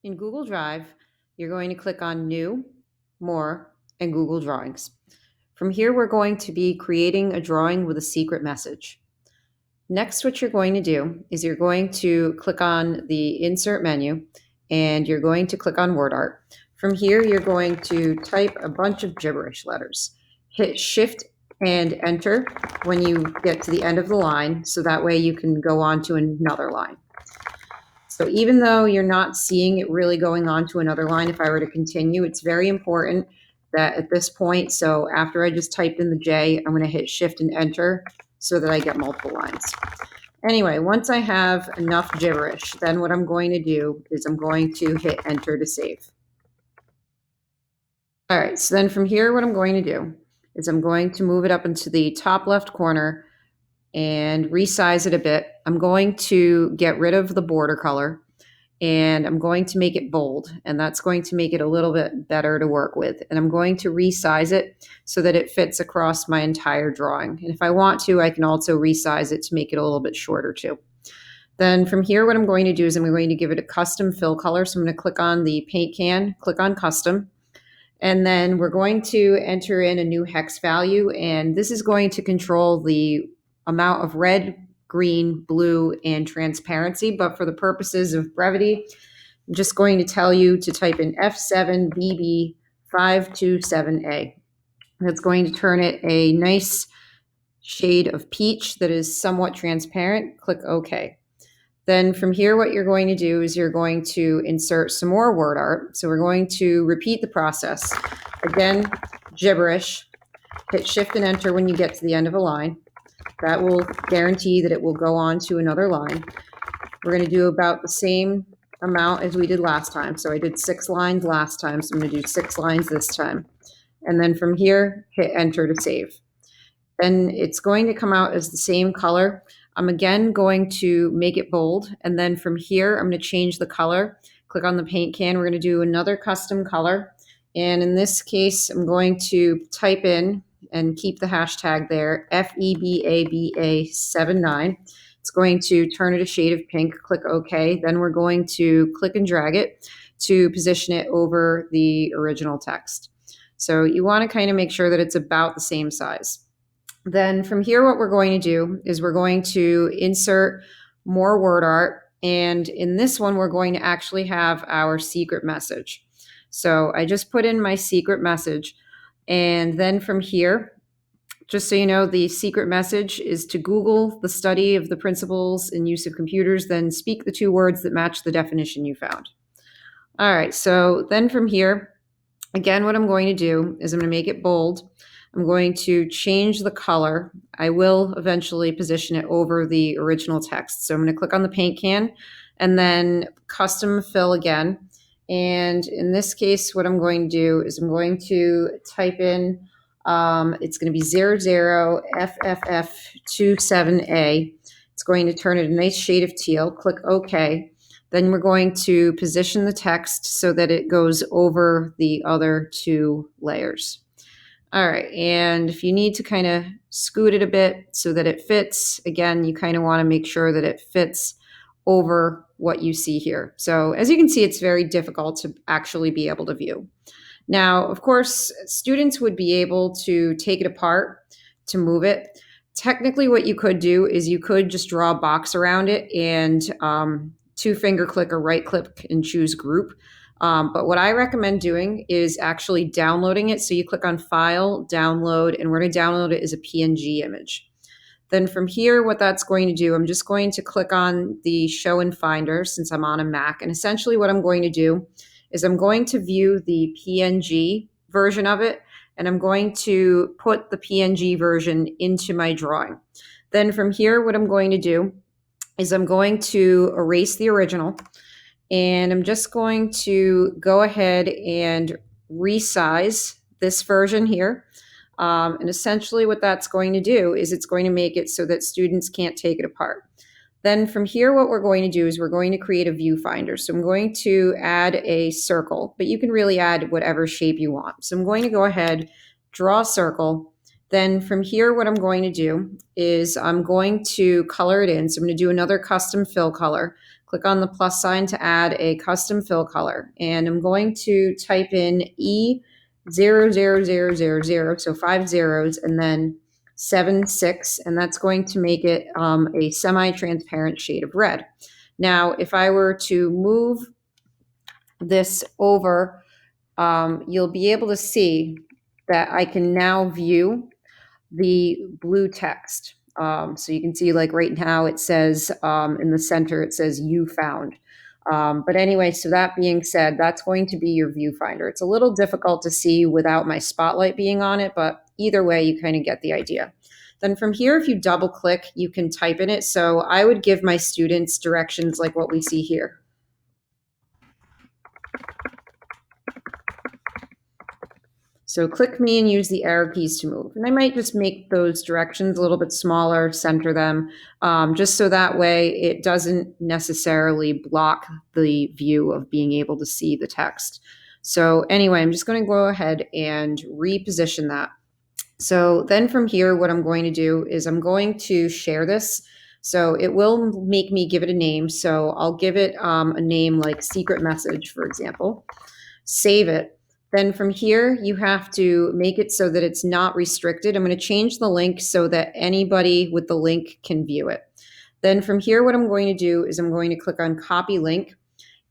In Google Drive, you're going to click on New, More, and Google Drawings. From here, we're going to be creating a drawing with a secret message. Next, what you're going to do is you're going to click on the Insert menu, and you're going to click on Wordart. From here, you're going to type a bunch of gibberish letters. Hit Shift and Enter when you get to the end of the line, so that way you can go on to another line. So even though you're not seeing it really going on to another line, if I were to continue, it's very important that at this point, so after I just typed in the J, I'm going to hit Shift and Enter so that I get multiple lines. Anyway, once I have enough gibberish, then what I'm going to do is I'm going to hit Enter to save. All right, so then from here, what I'm going to do is I'm going to move it up into the top left corner and resize it a bit. I'm going to get rid of the border color and I'm going to make it bold, and that's going to make it a little bit better to work with. And I'm going to resize it so that it fits across my entire drawing. And if I want to, I can also resize it to make it a little bit shorter too. Then from here, what I'm going to do is I'm going to give it a custom fill color. So I'm going to click on the paint can, click on custom, and then we're going to enter in a new hex value. And this is going to control the amount of red, green, blue, and transparency. But for the purposes of brevity, I'm just going to tell you to type in F7BB527A. That's going to turn it a nice shade of peach that is somewhat transparent. Click OK. Then from here, what you're going to do is you're going to insert some more word art. So we're going to repeat the process. Again, gibberish. Hit Shift and Enter when you get to the end of a line. That will guarantee that it will go on to another line. We're going to do about the same amount as we did last time. So I did 6 lines last time, so I'm going to do 6 lines this time. And then from here, hit Enter to save. Then it's going to come out as the same color. I'm again going to make it bold, and then from here, I'm going to change the color. Click on the paint can. We're going to do another custom color, and in this case, I'm going to type in and keep the hashtag there, FEBABA79. It's going to turn it a shade of pink. Click OK. Then we're going to click and drag it to position it over the original text. So you want to kind of make sure that it's about the same size. Then from here, what we're going to do is we're going to insert more word art. And in this one, we're going to actually have our secret message. So I just put in my secret message. And then from here, just so you know, the secret message is to Google the study of the principles and use of computers, then speak the 2 words that match the definition you found. All right, so then from here, again, what I'm going to do is I'm going to make it bold. I'm going to change the color. I will eventually position it over the original text. So I'm going to click on the paint can and then custom fill again. And in this case, what I'm going to do is I'm going to type in, it's going to be 00FFF27A. It's going to turn it a nice shade of teal. Click OK. Then we're going to position the text so that it goes over the other 2 layers. All right, and if you need to kind of scoot it a bit so that it fits, again, you kind of want to make sure that it fits over what you see here. So as you can see, it's very difficult to actually be able to view. Now, of course, students would be able to take it apart to move it. Technically, what you could do is you could just draw a box around it and 2-finger click or right click and choose group. But what I recommend doing is actually downloading it. So you click on File, Download, and we're going to download it as a PNG image. Then from here, what that's going to do, I'm just going to click on the Show in Finder since I'm on a Mac. And essentially what I'm going to do is I'm going to view the PNG version of it, and I'm going to put the PNG version into my drawing. Then from here, what I'm going to do is I'm going to erase the original. And I'm just going to go ahead and resize this version here. And essentially what that's going to do is it's going to make it so that students can't take it apart. Then from here, what we're going to do is we're going to create a viewfinder. So I'm going to add a circle, but you can really add whatever shape you want. So I'm going to go ahead, draw a circle. Then from here, what I'm going to do is I'm going to color it in. So I'm going to do another custom fill color. Click on the plus sign to add a custom fill color. And I'm going to type in E00000, so 5 zeros, and then 76, and that's going to make it a semi-transparent shade of red. Now, if I were to move this over, you'll be able to see that I can now view the blue text. So you can see, like right now, it says in the center, it says "you found." But anyway, so that being said, that's going to be your viewfinder. It's a little difficult to see without my spotlight being on it, but either way, you kind of get the idea. Then from here, if you double click, you can type in it. So I would give my students directions like what we see here. So click me and use the arrow keys to move. And I might just make those directions a little bit smaller, center them, just so that way it doesn't necessarily block the view of being able to see the text. So anyway, I'm just going to go ahead and reposition that. So then from here, what I'm going to do is I'm going to share this. So it will make me give it a name. So I'll give it a name like secret message, for example. Save it. Then from here, you have to make it so that it's not restricted. I'm going to change the link so that anybody with the link can view it. Then from here, what I'm going to do is I'm going to click on copy link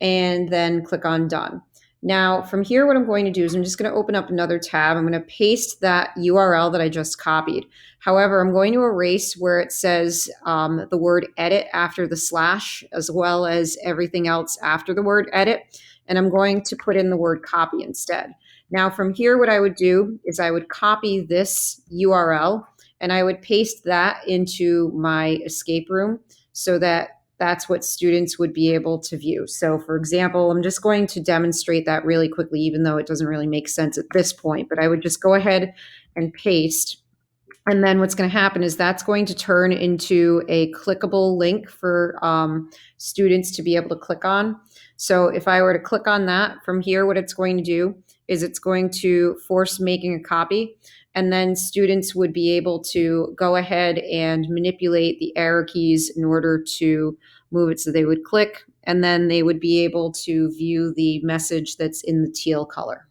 and then click on done. Now from here, what I'm going to do is I'm just going to open up another tab. I'm going to paste that URL that I just copied. However, I'm going to erase where it says the word edit after the slash, as well as everything else after the word edit. And I'm going to put in the word copy instead. Now from here, what I would do is I would copy this URL and I would paste that into my escape room so that that's what students would be able to view. So for example, I'm just going to demonstrate that really quickly, even though it doesn't really make sense at this point, but I would just go ahead and paste. And then what's going to happen is that's going to turn into a clickable link for students to be able to click on. So if I were to click on that from here, what it's going to do is it's going to force making a copy. And then students would be able to go ahead and manipulate the arrow keys in order to move it. So they would click and then they would be able to view the message that's in the teal color.